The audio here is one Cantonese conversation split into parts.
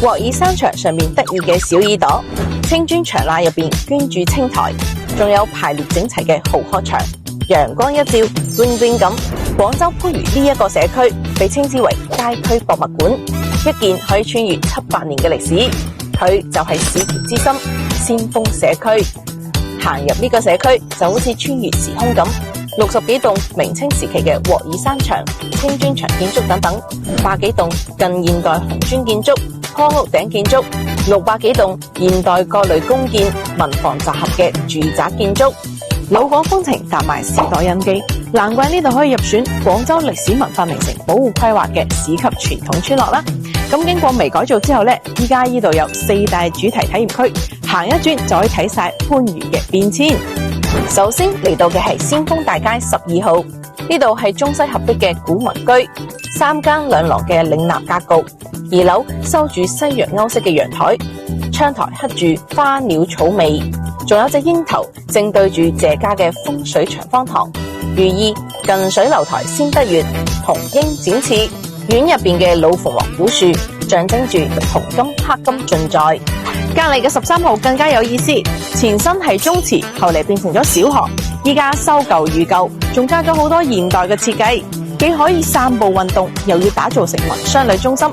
鑊耳山牆上面得意嘅小耳朵，青磚牆罅入邊捐住青苔，仲有排列整齊嘅蠔殼牆，陽光一照 bling bling 咁。廣州番禺呢一個社區被稱之為街區博物館，一件可以穿越700年嘅歷史。佢就係市橋之心先鋒社區。行入呢個社區就好似穿越時空咁，60幾棟明清時期嘅鑊耳山牆、青磚牆建築等等，100幾棟近現代紅磚建築、坡屋頂建築，600幾棟現代各類公建、民房集合嘅住宅建築，老廣風情搭埋時代印記，難怪呢度可以入選廣州歷史文化名城保護規劃嘅市級傳統村落啦。咁經過微改造之後呢，依家呢度有4大主題體驗區，行一轉就可以睇晒番禺嘅變遷。首先嚟到嘅係先鋒大街12號，呢度係中西合璧嘅古民居，3間2廊嘅嶺南格局，2樓收住西洋歐式嘅陽台，窗台刻住花鳥草味，仲有隻鷹頭正對住謝家嘅風水長方堂，寓意近水樓台先得月，紅鷹展翅。院入邊嘅老鳳凰古樹象徵住銅金黑金盡在。隔籬嘅13號更加有意思，前身係宗祠，後嚟變成咗小學，依家修舊如舊，仲加咗好多現代嘅設計，既可以散步運動，又要打造成為商旅中心，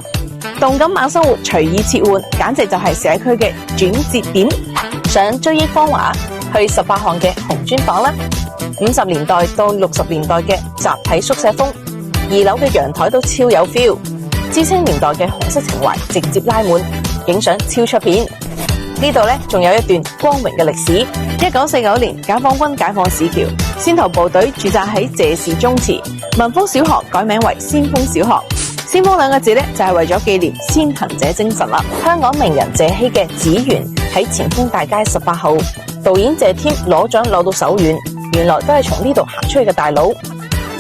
動感晚生活隨意切換，簡直就係社區嘅轉折點。想追憶芳華，去18巷嘅紅磚房啦，50年代到60年代嘅集體宿舍風，2樓嘅陽台都超有 feel， 知青年代嘅紅色情懷直接拉滿，影相超出片。呢度呢仲有一段光榮嘅歷史。1949年解放軍解放市橋，先頭部隊駐紮喺謝氏宗祠，民豐小學改名為先鋒小學。先鋒2個字呢就係為咗紀念先行者精神啦。香港名人謝希嘅紫園喺前鋒大街18號，導演謝添攞獎攞到手軟，原來都係從呢度行出去嘅大佬。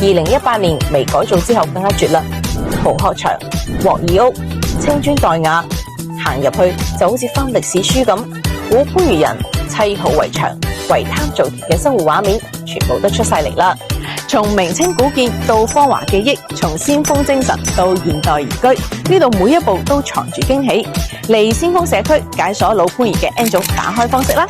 2018年微改造之後更加絕啦，蠔殼牆、鑊耳屋、青磚黛瓦，行入去就好似翻歷史書咁，古番禺人砌蠔圍牆、圍灘造田嘅生活畫面全部都出晒嚟啦。從明清古建到芳華記憶，從先鋒精神到現代宜居，呢度每一步都藏住驚喜。嚟先鋒社區解鎖老番禺嘅 N 種打開方式啦！